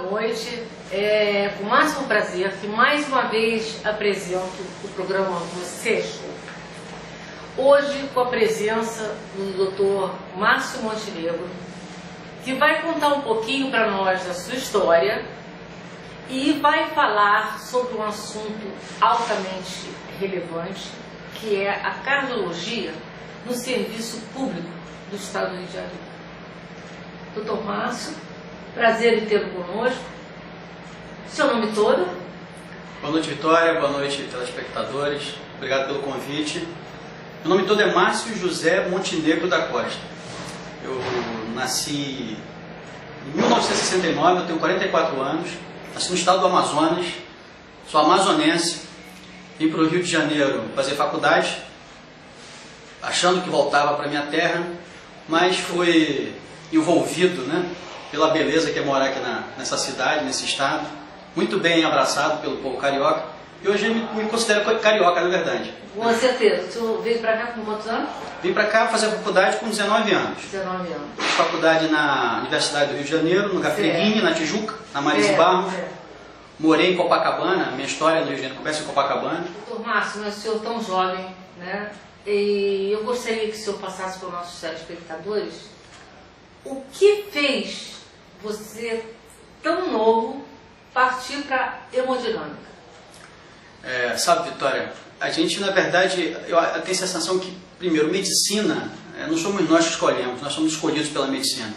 noite. É com o máximo prazer que mais uma vez apresento o programa Você Show. Hoje com a presença do Dr. Márcio Montenegro, que vai contar um pouquinho para nós da sua história e vai falar sobre um assunto altamente relevante, que é a cardiologia no serviço público do Estado do Rio de Janeiro. Dr. Márcio, prazer em tê-lo conosco. Seu nome todo? Boa noite, Vitória. Boa noite, telespectadores. Obrigado pelo convite. Meu nome todo é Márcio José Montenegro da Costa. Eu nasci em 1969, eu tenho 44 anos. Nasci no estado do Amazonas. Sou amazonense. Vim para o Rio de Janeiro fazer faculdade, achando que voltava para minha terra, mas fui envolvido, né, pela beleza que é morar aqui nessa cidade, nesse estado, muito bem abraçado pelo povo carioca, e hoje eu me considero carioca, na verdade. Com certeza. O senhor veio para cá com quantos anos? Vim para cá fazer faculdade com 19 anos. 19 anos. Fiz faculdade na Universidade do Rio de Janeiro, no Gafreguini, na Tijuca, na Marise Barros. Morei em Copacabana, minha história no Rio de Janeiro começa em Copacabana. Doutor Márcio, mas o senhor tão jovem, né? E eu gostaria que o senhor passasse para os nossos telespectadores o que fez você, tão novo, partir para hemodinâmica. Sabe, Vitória, a gente, na verdade, eu tenho a sensação que, primeiro, medicina, não somos nós que escolhemos, nós somos escolhidos pela medicina.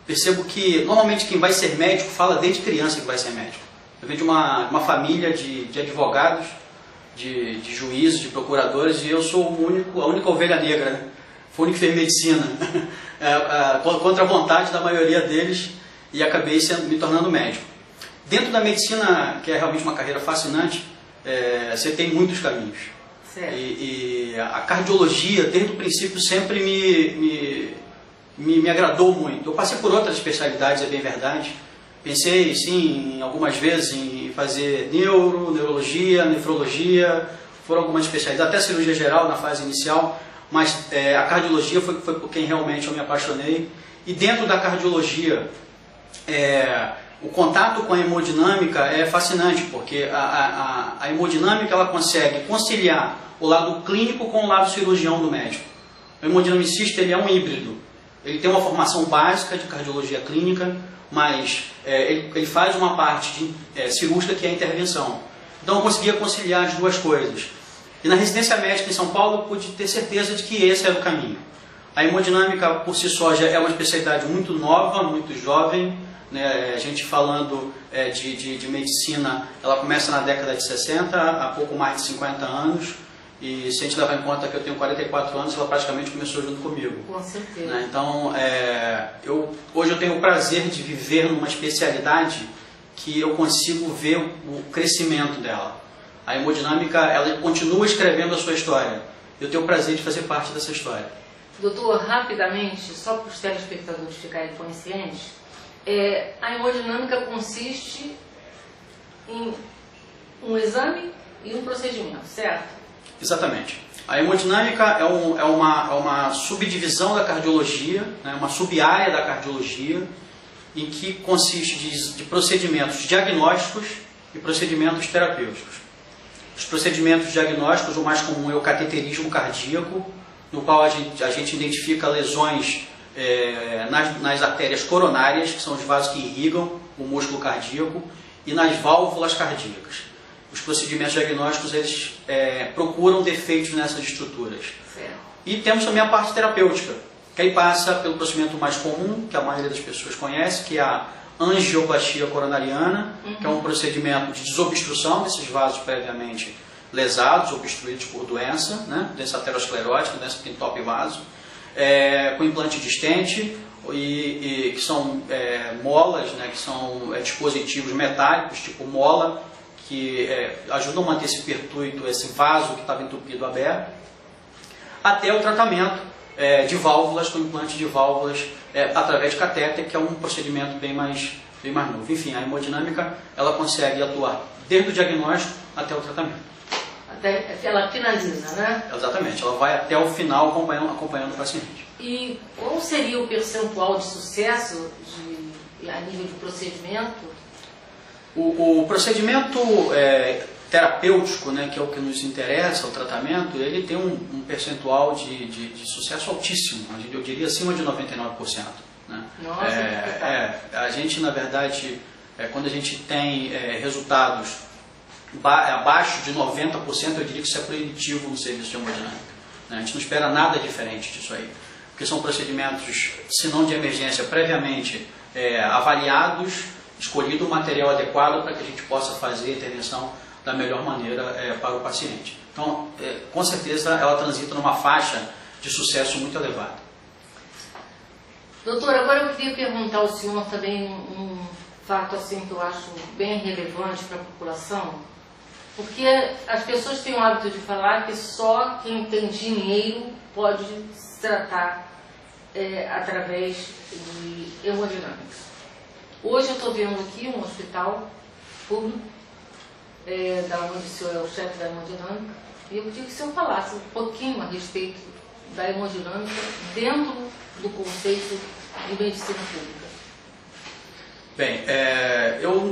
Percebo que, normalmente, quem vai ser médico fala desde criança que vai ser médico. Eu venho de uma família de advogados, de juízes, de procuradores, e eu sou a única ovelha negra, né? Fui o único que fez medicina, contra a vontade da maioria deles, e acabei me tornando médico. Dentro da medicina, que é realmente uma carreira fascinante, você tem muitos caminhos. E a cardiologia, desde o princípio, sempre me agradou muito. Eu passei por outras especialidades, é bem verdade. Pensei, sim, algumas vezes em fazer neurologia, nefrologia, foram algumas especialidades, até cirurgia geral na fase inicial, mas a cardiologia foi por quem realmente eu me apaixonei. E dentro da cardiologia, o contato com a hemodinâmica é fascinante, porque a hemodinâmica ela consegue conciliar o lado clínico com o lado cirurgião do médico. O hemodinamicista ele é um híbrido, ele tem uma formação básica de cardiologia clínica, mas ele faz uma parte cirúrgica que é a intervenção. Então eu conseguia conciliar as duas coisas. E na residência médica em São Paulo eu pude ter certeza de que esse era o caminho. A hemodinâmica por si só já é uma especialidade muito nova, muito jovem, né? A gente falando de medicina, ela começa na década de 60, há pouco mais de 50 anos. E se a gente levar em conta que eu tenho 44 anos, ela praticamente começou junto comigo. Com certeza. Né? Então, hoje eu tenho o prazer de viver numa especialidade que eu consigo ver o crescimento dela. A hemodinâmica, ela continua escrevendo a sua história. Eu tenho o prazer de fazer parte dessa história. Doutor, rapidamente, só para os telespectadores ficarem conscientes, a hemodinâmica consiste em um exame e um procedimento, certo? Exatamente. A hemodinâmica é uma subdivisão da cardiologia, né, uma sub-área da cardiologia, em que consiste de procedimentos diagnósticos e procedimentos terapêuticos. Os procedimentos diagnósticos, o mais comum é o cateterismo cardíaco, no qual a gente identifica lesões nas artérias coronárias, que são os vasos que irrigam o músculo cardíaco, e nas válvulas cardíacas. Os procedimentos diagnósticos, eles procuram defeitos nessas estruturas. Certo. E temos também a parte terapêutica, que aí passa pelo procedimento mais comum, que a maioria das pessoas conhece, que é a angioplastia coronariana, que é um procedimento de desobstrução desses vasos previamente lesados, obstruídos por doença, né? Doença aterosclerótica, doença que entope vaso, com implante de stent, que são molas, né? Que são dispositivos metálicos, tipo mola, que ajudam a manter esse pertuito, esse vaso que estava entupido aberto, até o tratamento de válvulas, com implante de válvulas através de catéter, que é um procedimento bem mais novo. Enfim, a hemodinâmica ela consegue atuar desde o diagnóstico até o tratamento. Até ela finaliza, né? Exatamente, ela vai até o final acompanhando o paciente. E qual seria o percentual de sucesso a nível de procedimento O procedimento terapêutico, né, que é o que nos interessa, o tratamento, ele tem um percentual de sucesso altíssimo, eu diria acima de 99%. Né? Nossa, a gente, na verdade, quando a gente tem resultados abaixo de 90%, eu diria que isso é proibitivo no serviço de hemodinâmica. Né? A gente não espera nada diferente disso aí, porque são procedimentos, se não de emergência, previamente avaliados, escolhido o material adequado para que a gente possa fazer a intervenção da melhor maneira para o paciente. Então, com certeza, ela transita numa faixa de sucesso muito elevada. Doutor, agora eu queria perguntar ao senhor também um fato assim que eu acho bem relevante para a população, porque as pessoas têm o hábito de falar que só quem tem dinheiro pode se tratar através de hemodinâmica. Hoje eu estou vendo aqui um hospital público, da onde o senhor é o chefe da hemodinâmica, e eu queria que o senhor falasse um pouquinho a respeito da hemodinâmica dentro do conceito de medicina pública. Bem,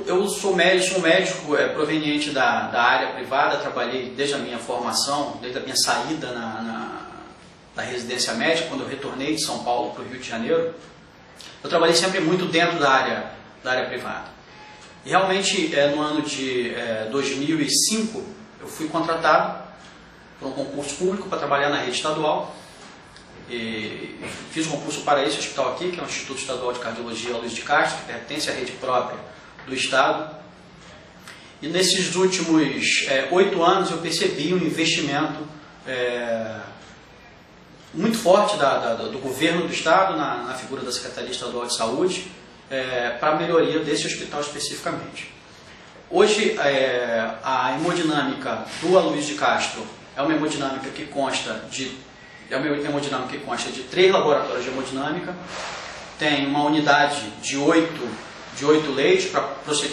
eu sou médico proveniente da área privada, trabalhei desde a minha formação, desde a minha saída da residência médica, quando eu retornei de São Paulo para o Rio de Janeiro. Eu trabalhei sempre muito dentro da área privada. E realmente, no ano de 2005, eu fui contratado por um concurso público para trabalhar na rede estadual. E fiz um concurso para esse hospital aqui, que é o Instituto Estadual de Cardiologia Luiz de Castro, que pertence à rede própria do Estado. E nesses últimos 8 anos eu percebi um investimento muito forte do governo do Estado, na figura da Secretaria Estadual de Saúde, para a melhoria desse hospital especificamente. Hoje, a hemodinâmica do Aloysio de Castro é uma hemodinâmica que consta de 3 laboratórios de hemodinâmica, tem uma unidade de 8 leitos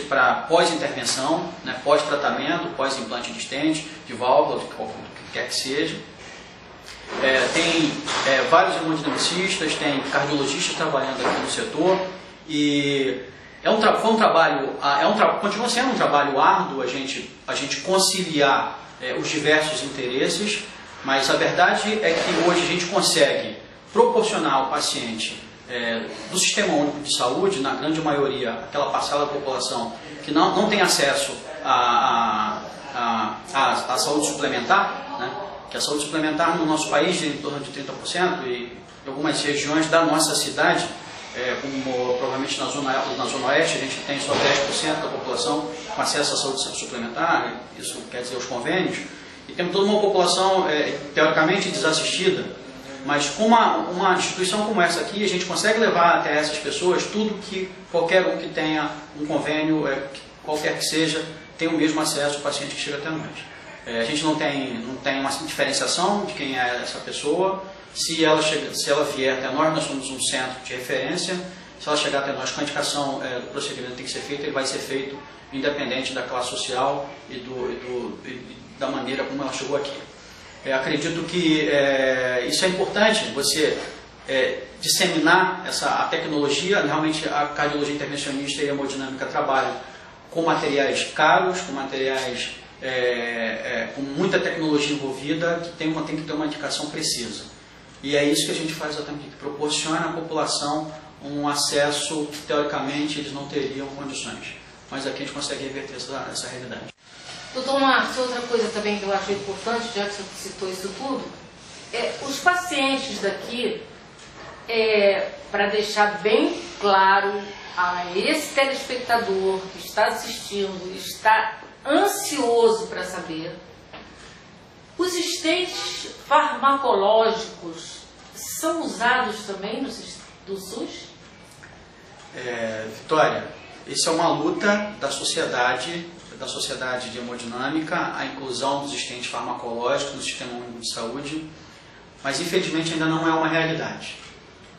para pós-intervenção, né, pós-tratamento, pós-implante de stent, de válvula, do que quer que seja. Tem vários hemodinamicistas, tem cardiologistas trabalhando aqui no setor, e continua sendo um trabalho árduo a gente conciliar os diversos interesses, mas a verdade é que hoje a gente consegue proporcionar ao paciente do Sistema Único de Saúde, na grande maioria, aquela parcela da população que não tem acesso à saúde suplementar, né? Que a saúde suplementar no nosso país é em torno de 30%, e em algumas regiões da nossa cidade, como provavelmente na zona oeste, a gente tem só 10% da população com acesso à saúde suplementar, isso quer dizer os convênios, e temos toda uma população teoricamente desassistida, mas com uma instituição como essa aqui, a gente consegue levar até essas pessoas tudo que qualquer um que tenha um convênio, qualquer que seja, tem o mesmo acesso ao paciente que chega até nós. A gente não tem uma diferenciação de quem é essa pessoa. Se ela vier até nós somos um centro de referência. Se ela chegar até nós com a indicação do procedimento que tem que ser feito, ele vai ser feito independente da classe social e da maneira como ela chegou aqui. Acredito que isso é importante, você disseminar a tecnologia. Realmente a cardiologia intervencionista e a hemodinâmica trabalham com materiais caros, com materiais com muita tecnologia envolvida, que tem que ter uma indicação precisa. E é isso que a gente faz exatamente, que proporciona à população um acesso que teoricamente eles não teriam condições. Mas aqui a gente consegue reverter essa realidade. Doutor Márcio, outra coisa também que eu acho importante, já que você citou isso tudo, os pacientes daqui, para deixar bem claro a esse telespectador que está assistindo, está ansioso para saber, os stents farmacológicos são usados também do SUS? Vitória, isso é uma luta da sociedade de hemodinâmica, a inclusão dos stents farmacológicos no Sistema Único de Saúde, mas infelizmente ainda não é uma realidade,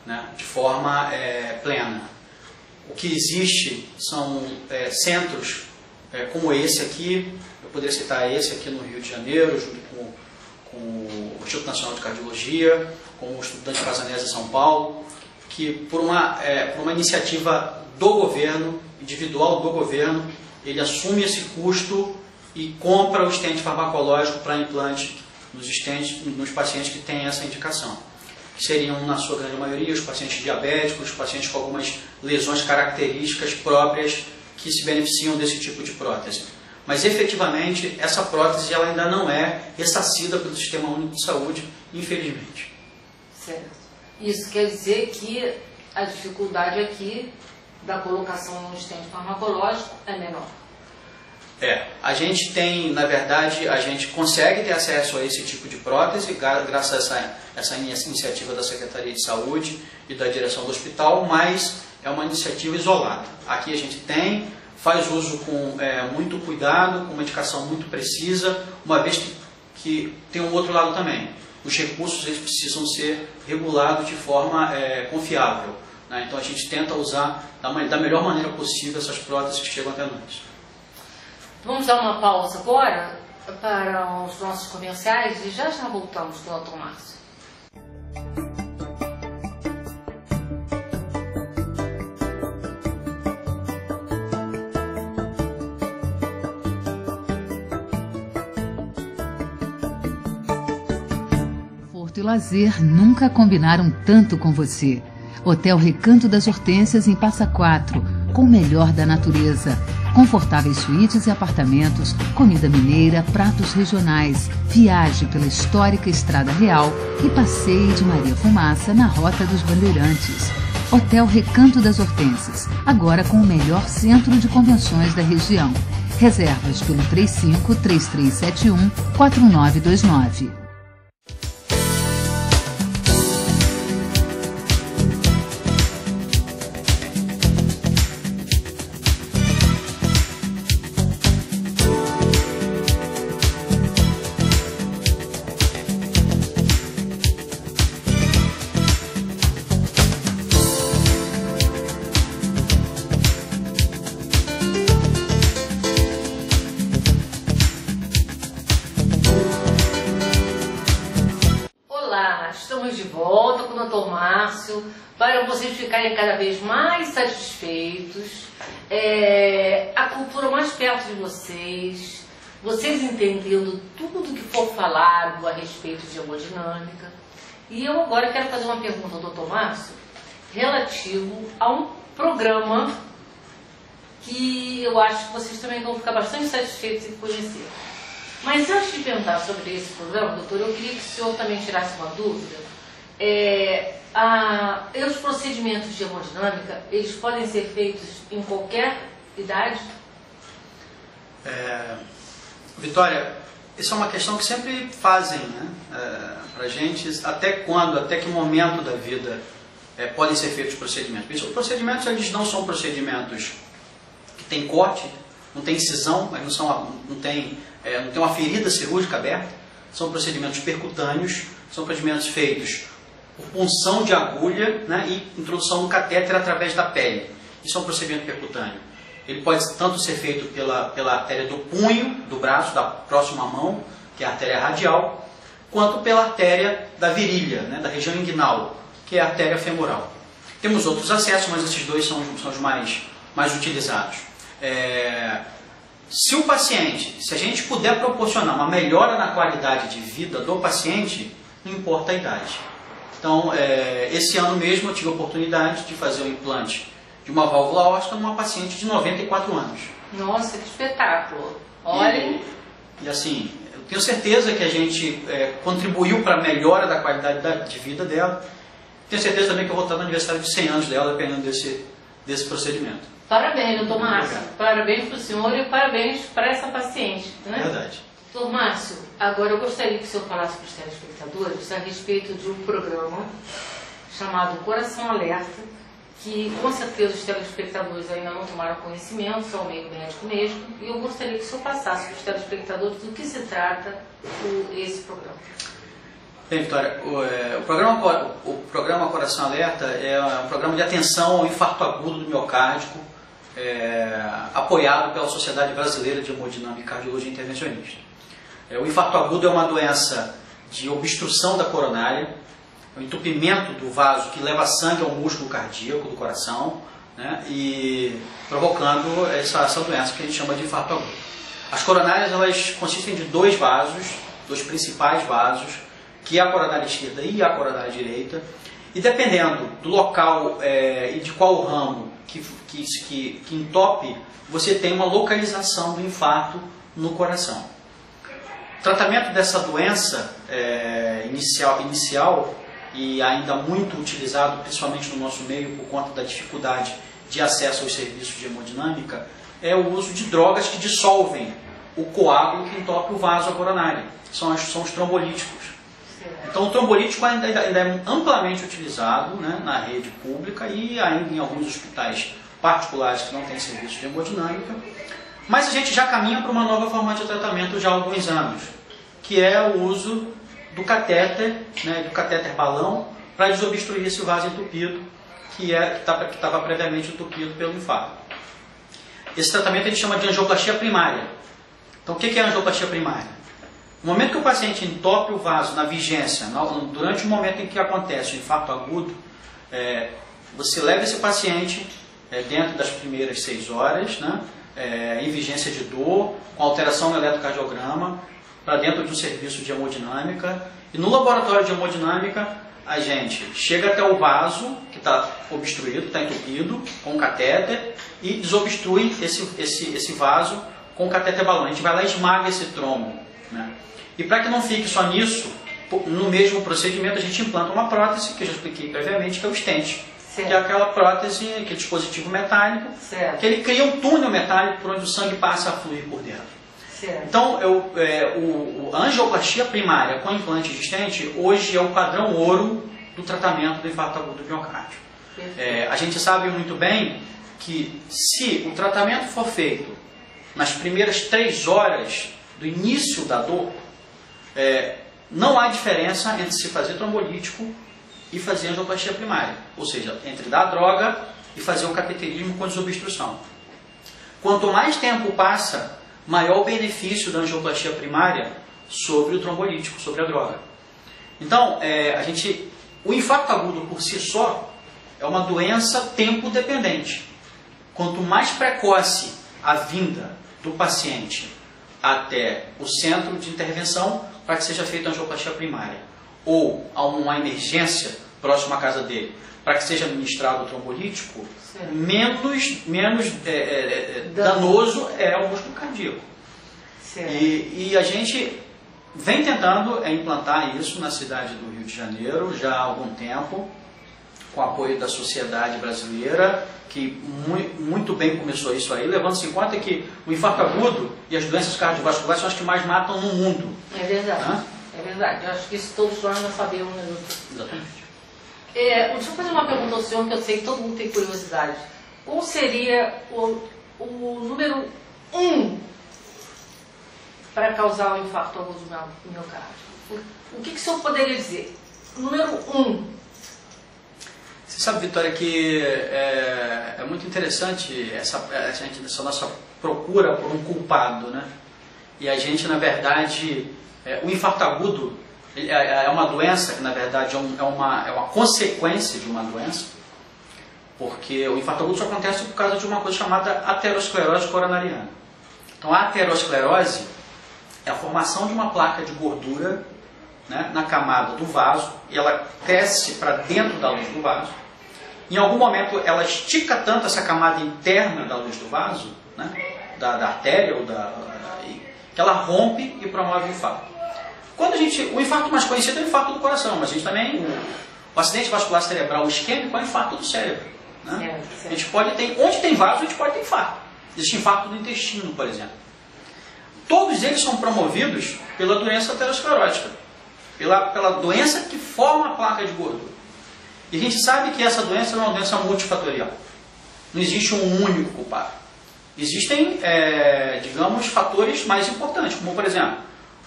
né, de forma plena. O que existe são centros como esse aqui, eu poderia citar esse aqui no Rio de Janeiro, junto com o Instituto Nacional de Cardiologia, com o Instituto Dante Casanese em São Paulo, que por uma iniciativa do governo, individual do governo, ele assume esse custo e compra o stent farmacológico para implante nos pacientes que têm essa indicação. Que seriam, na sua grande maioria, os pacientes diabéticos, os pacientes com algumas lesões características próprias que se beneficiam desse tipo de prótese. Mas, efetivamente, essa prótese ela ainda não é ressarcida pelo Sistema Único de Saúde, infelizmente. Certo. Isso quer dizer que a dificuldade aqui da colocação no stent farmacológico é menor. A gente tem, na verdade, a gente consegue ter acesso a esse tipo de prótese, graças a essa iniciativa da Secretaria de Saúde e da direção do hospital, mas é uma iniciativa isolada. Aqui a gente faz uso com muito cuidado, com uma indicação muito precisa, uma vez que tem um outro lado também. Os recursos eles precisam ser regulados de forma confiável, né? Então a gente tenta usar da melhor maneira possível essas próteses que chegam até nós. Vamos dar uma pausa agora para os nossos comerciais e já voltamos com o Dr. Márcio. Conforto e lazer nunca combinaram tanto com você. Hotel Recanto das Hortênsias em Passa Quatro, com o melhor da natureza. Confortáveis suítes e apartamentos, comida mineira, pratos regionais. Viaje pela histórica Estrada Real e passeie de Maria Fumaça na Rota dos Bandeirantes. Hotel Recanto das Hortênsias, agora com o melhor centro de convenções da região. Reservas pelo 35-3371-4929. Estamos de volta com o Dr. Márcio para vocês ficarem cada vez mais satisfeitos, a cultura mais perto de vocês, vocês entendendo tudo que for falado a respeito de hemodinâmica. E eu agora quero fazer uma pergunta ao Dr. Márcio relativo a um programa que eu acho que vocês também vão ficar bastante satisfeitos em conhecer. Mas antes de perguntar sobre esse programa, doutor, eu queria que o senhor também tirasse uma dúvida. Os procedimentos de hemodinâmica, eles podem ser feitos em qualquer idade? Vitória, isso é uma questão que sempre fazem, né, pra gente, até que momento da vida podem ser feitos procedimentos. Os procedimentos, eles não são procedimentos que têm corte, não tem incisão, mas não tem uma ferida cirúrgica aberta. São procedimentos percutâneos, são procedimentos feitos por punção de agulha, né, e introdução do catéter através da pele. Isso é um procedimento percutâneo. Ele pode tanto ser feito pela artéria do punho, do braço, da próxima mão, que é a artéria radial, quanto pela artéria da virilha, né, da região inguinal, que é a artéria femoral. Temos outros acessos, mas esses dois são os mais utilizados. Se a gente puder proporcionar uma melhora na qualidade de vida do paciente, não importa a idade. Então, esse ano mesmo eu tive a oportunidade de fazer o implante de uma válvula aórtica numa paciente de 94 anos. Nossa, que espetáculo! Olhem! E assim, eu tenho certeza que a gente contribuiu para a melhora da qualidade de vida dela. Tenho certeza também que eu vou estar no aniversário de 100 anos dela, dependendo desse procedimento. Parabéns, doutor Márcio. Parabéns para o senhor e parabéns para essa paciente, né? Verdade. Doutor Márcio, agora eu gostaria que o senhor falasse para os telespectadores a respeito de um programa chamado Coração Alerta, que com certeza os telespectadores ainda não tomaram conhecimento, são meio médico mesmo, e eu gostaria que o senhor passasse para os telespectadores do que se trata esse programa. Bem, Vitória, o programa Coração Alerta é um programa de atenção ao infarto agudo do miocárdio, apoiado pela Sociedade Brasileira de Hemodinâmica e Cardiologia Intervencionista. O infarto agudo é uma doença de obstrução da coronária, um entupimento do vaso que leva sangue ao músculo cardíaco do coração, né, e provocando essa doença que a gente chama de infarto agudo. As coronárias, elas consistem de dois vasos, dois principais vasos, que é a coronária esquerda e a coronária direita, e dependendo do local e de qual ramo que entope, você tem uma localização do infarto no coração. O tratamento dessa doença inicial e ainda muito utilizado, principalmente no nosso meio, por conta da dificuldade de acesso aos serviços de hemodinâmica, é o uso de drogas que dissolvem o coágulo que entope o vaso coronário. São os trombolíticos. Então, o trombolítico ainda é amplamente utilizado, né, na rede pública e ainda em alguns hospitais particulares que não têm serviço de hemodinâmica. Mas a gente já caminha para uma nova forma de tratamento já há alguns anos, que é o uso do catéter, né, do catéter balão, para desobstruir esse vaso entupido que estava previamente entupido pelo infarto. Esse tratamento a gente chama de angioplastia primária. Então, o que é a angioplastia primária? No momento que o paciente entope o vaso na vigência, durante o momento em que acontece o infarto agudo, você leva esse paciente dentro das primeiras 6 horas, né, em vigência de dor, com alteração no eletrocardiograma, para dentro de um serviço de hemodinâmica. E no laboratório de hemodinâmica, a gente chega até o vaso, que está obstruído, está entupido, com o catéter, e desobstrui esse vaso com o catéter balão. A gente vai lá e esmaga esse trombo, né? E para que não fique só nisso, no mesmo procedimento a gente implanta uma prótese, que eu já expliquei previamente, que é o stent. Certo. Que é aquela prótese, aquele dispositivo metálico, certo, que ele cria um túnel metálico por onde o sangue passa a fluir por dentro. Certo. Então, a angioplastia primária com implante de stent hoje é o padrão ouro do tratamento do infarto agudo do miocárdio. A gente sabe muito bem que se o tratamento for feito nas primeiras 3 horas do início da dor, não há diferença entre se fazer trombolítico e fazer angioplastia primária, ou seja, entre dar a droga e fazer o cateterismo com desobstrução. Quanto mais tempo passa, maior o benefício da angioplastia primária sobre o trombolítico, sobre a droga. Então, o infarto agudo por si só é uma doença tempo-dependente. Quanto mais precoce a vinda do paciente até o centro de intervenção, para que seja feita a angioplastia primária, ou a uma emergência próxima à casa dele, para que seja administrado o trombolítico, menos danoso é o músculo cardíaco. E a gente vem tentando implantar isso na cidade do Rio de Janeiro já há algum tempo, com o apoio da sociedade brasileira, que muito bem começou isso aí, levando-se em conta que o infarto agudo e as doenças cardiovasculares são as que mais matam no mundo. É verdade. Né? É verdade. Eu acho que isso todos nós já sabemos. Né? Exatamente. Deixa eu fazer uma pergunta ao senhor, que eu sei que todo mundo tem curiosidade. Qual seria o número 1 para causar o infarto agudo do miocárdio? O que o senhor poderia dizer? Número 1. Você sabe, Vitória, que é muito interessante essa nossa procura por um culpado, né? E a gente, na verdade, o infarto agudo é uma doença que, na verdade, é uma consequência de uma doença, porque o infarto agudo só acontece por causa de uma coisa chamada aterosclerose coronariana. Então, a aterosclerose é a formação de uma placa de gordura, né, na camada do vaso, e ela cresce para dentro da luz do vaso. Em algum momento, ela estica tanto essa camada interna da luz do vaso, né, da artéria, que ela rompe e promove o infarto. O infarto mais conhecido é o infarto do coração, mas a gente também, o acidente vascular cerebral isquêmico é o infarto do cérebro. Né? Certo. A gente pode ter, onde tem vaso, a gente pode ter infarto. Existe infarto do intestino, por exemplo. Todos eles são promovidos pela doença aterosclerótica, pela doença que forma a placa de gordura. E a gente sabe que essa doença é uma doença multifatorial. Não existe um único culpado. Existem, digamos, fatores mais importantes, como, por exemplo,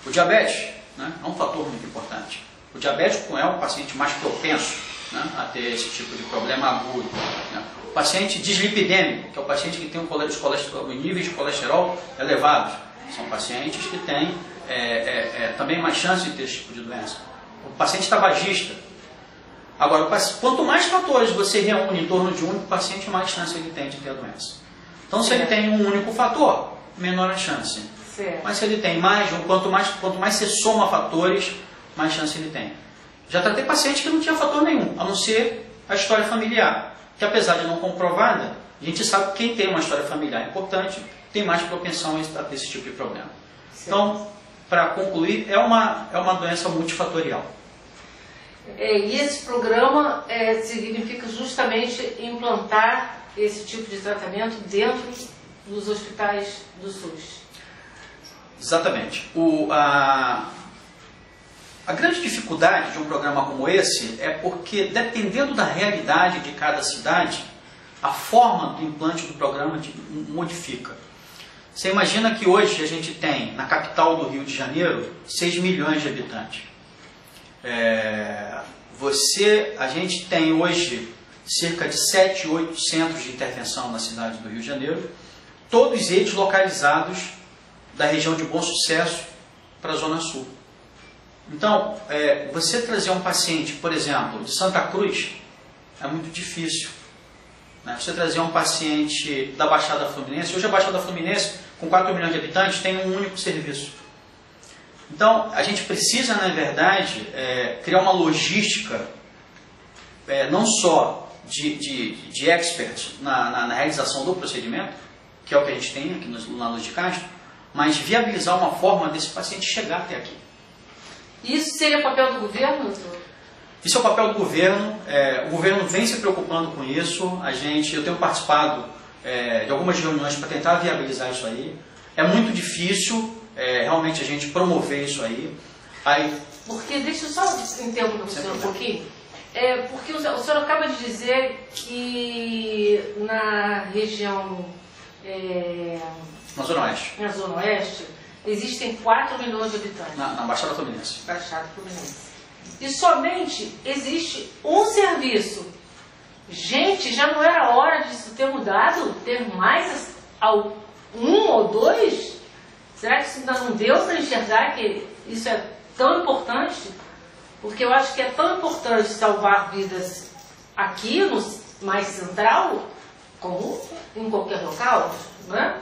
o diabetes, né? É um fator muito importante. O diabético é um paciente mais propenso, né, a ter esse tipo de problema agudo. Né? O paciente dislipidêmico, que é o paciente que tem os níveis de colesterol elevados, são pacientes que têm também mais chance de ter esse tipo de doença. O paciente tabagista, Agora, quanto mais fatores você reúne em torno de um único paciente, mais chance ele tem de ter a doença. Então, se ele tem um único fator, menor a chance. Certo. Mas se ele tem mais de um, quanto mais você soma fatores, mais chance ele tem. Já tratei paciente que não tinha fator nenhum, a não ser a história familiar, que apesar de não comprovada, a gente sabe que quem tem uma história familiar importante tem mais propensão a ter esse tipo de problema. Certo. Então, para concluir, é uma doença multifatorial. E esse programa significa justamente implantar esse tipo de tratamento dentro dos hospitais do SUS. Exatamente. A grande dificuldade de um programa como esse é porque, dependendo da realidade de cada cidade, a forma do implante do programa modifica. Você imagina que hoje a gente tem, na capital do Rio de Janeiro, 6 milhões de habitantes. A gente tem hoje cerca de 7, 8 centros de intervenção na cidade do Rio de Janeiro, todos eles localizados da região de Bom Sucesso para a Zona Sul. Então, você trazer um paciente, por exemplo, de Santa Cruz, é muito difícil. Né? Você trazer um paciente da Baixada Fluminense, hoje a Baixada Fluminense, com 4 milhões de habitantes, tem um único serviço. Então, a gente precisa, na verdade, criar uma logística, não só de experts na realização do procedimento, que é o que a gente tem aqui na Luz de Castro, mas viabilizar uma forma desse paciente chegar até aqui. Isso seria o papel do governo, doutor? Isso é o papel do governo. O governo vem se preocupando com isso. Eu tenho participado de algumas reuniões para tentar viabilizar isso aí. É muito difícil realmente a gente promover isso aí. Porque, deixa eu só interromper o senhor um pouquinho. Porque o senhor acaba de dizer que na região... na Zona Oeste. Na Zona Oeste, existem 4 milhões de habitantes. Na Baixada Fluminense. Baixada Fluminense. E somente existe um serviço. Gente, já não era hora disso ter mudado? Ter mais um ou dois? Será que isso ainda não deu para enxergar que isso é tão importante? Porque eu acho que é tão importante salvar vidas aqui, no mais central, como em qualquer local, né?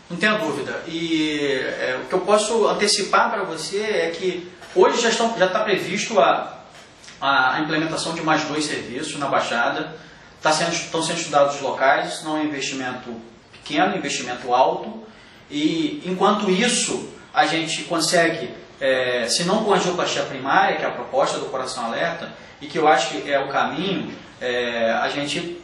Não tenha dúvida. E o que eu posso antecipar para você é que hoje já está previsto a implementação de mais 2 serviços na Baixada. Estão sendo estudados os locais, não é um investimento pequeno, é um investimento alto. E enquanto isso, a gente consegue, se não com a angioplastia primária, que é a proposta do Coração Alerta, e que eu acho que é o caminho, a gente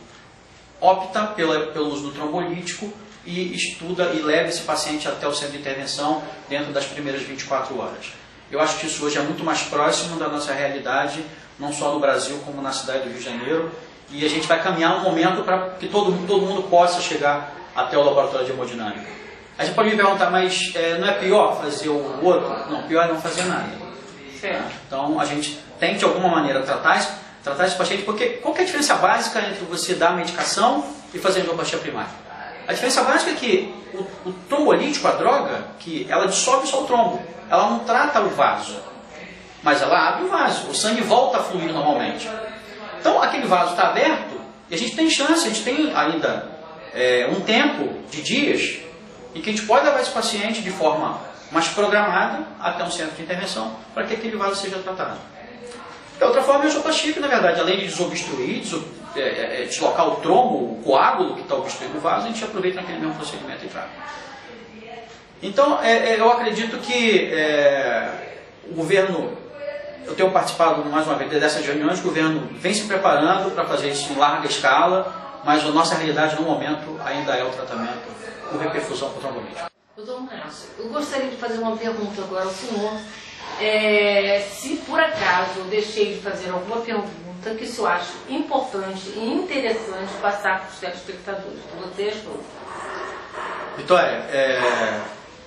opta pelo uso do trombolítico e estuda e leva esse paciente até o centro de intervenção dentro das primeiras 24 horas. Eu acho que isso hoje é muito mais próximo da nossa realidade, não só no Brasil, como na cidade do Rio de Janeiro, e a gente vai caminhar um momento para que todo mundo possa chegar até o laboratório de hemodinâmica. A gente pode me perguntar, mas não é pior fazer o outro? Não, pior é não fazer nada. Tá? Então a gente tem que de alguma maneira tratar esse paciente, porque qual que é a diferença básica entre você dar a medicação e fazer a angioplastia primária? A diferença básica é que o trombolítico, a droga, que ela dissolve só o trombo, ela não trata o vaso, mas ela abre o vaso, o sangue volta a fluir normalmente. Então aquele vaso está aberto e a gente tem chance, a gente tem ainda um tempo de dias em que a gente pode levar esse paciente de forma mais programada até um centro de intervenção para que aquele vaso seja tratado. De outra forma, a angioplastia, que na verdade, além de desobstruir, deslocar o trombo, o coágulo que está obstruindo o vaso, a gente aproveita naquele mesmo procedimento e trata. Então, eu acredito que o governo, eu tenho participado mais uma vez dessas reuniões, o governo vem se preparando para fazer isso em larga escala, mas a nossa realidade no momento ainda é o tratamento com reperfusão com trombolítico. Doutor Márcio, eu gostaria de fazer uma pergunta agora ao senhor. Se por acaso eu deixei de fazer alguma pergunta que o senhor acha importante e interessante passar para os telespectadores, para vocês todos. Vitória,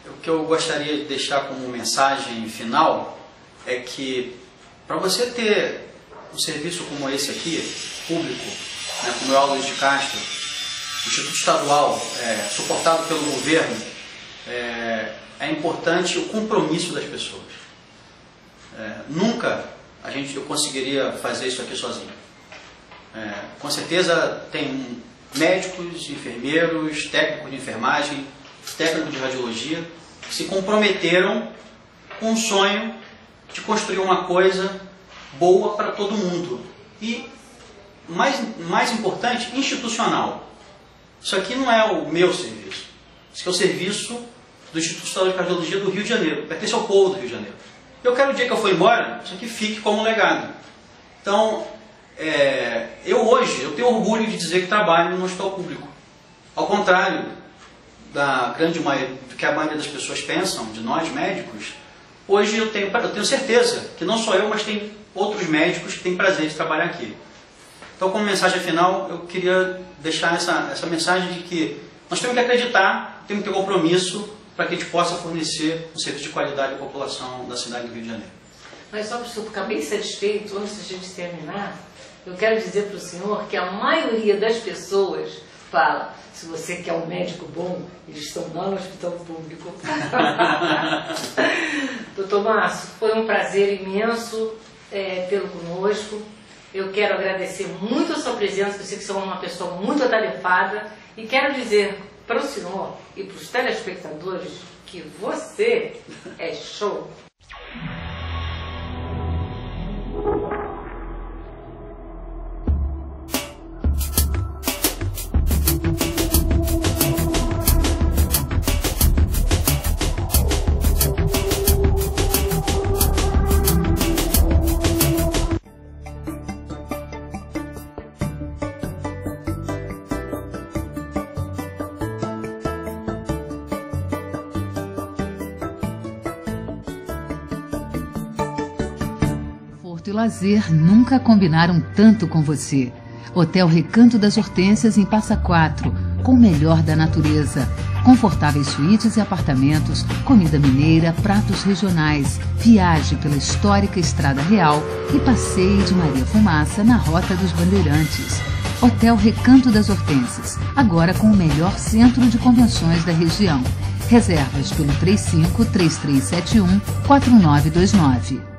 o que eu gostaria de deixar como mensagem final é que para você ter um serviço como esse aqui, público, né, como é o Luiz de Castro, Instituto Estadual, suportado pelo governo, é importante o compromisso das pessoas. Nunca eu conseguiria fazer isso aqui sozinho. Com certeza tem médicos, enfermeiros, técnicos de enfermagem, técnicos de radiologia, que se comprometeram com o sonho de construir uma coisa boa para todo mundo. E, mais importante, institucional. Isso aqui não é o meu serviço. Isso aqui é o serviço do Instituto Estadual de Cardiologia do Rio de Janeiro. Pertence ao povo do Rio de Janeiro. Eu quero, o dia que eu for embora, isso aqui fique como legado. Então, eu tenho orgulho de dizer que trabalho no hospital público. Ao contrário do que a maioria das pessoas pensam, de nós médicos, hoje eu tenho certeza que não só eu, mas tem outros médicos que têm prazer de trabalhar aqui. Então, como mensagem final, eu queria deixar essa mensagem de que nós temos que acreditar, temos que ter compromisso para que a gente possa fornecer um serviço de qualidade à população da cidade do Rio de Janeiro. Mas só para o senhor ficar bem satisfeito, antes de a gente terminar, eu quero dizer para o senhor que a maioria das pessoas fala: se você quer um médico bom, eles estão lá no hospital público. Doutor Márcio, foi um prazer imenso tê-lo conosco. Eu quero agradecer muito a sua presença, eu sei que você é uma pessoa muito atarefada, e quero dizer para o senhor e para os telespectadores que você é show. E lazer nunca combinaram tanto com você. Hotel Recanto das Hortênsias em Passa Quatro, com o melhor da natureza. Confortáveis suítes e apartamentos, comida mineira, pratos regionais, viaje pela histórica Estrada Real e passeie de Maria Fumaça na Rota dos Bandeirantes. Hotel Recanto das Hortênsias, agora com o melhor centro de convenções da região. Reservas pelo 35-3371-4929.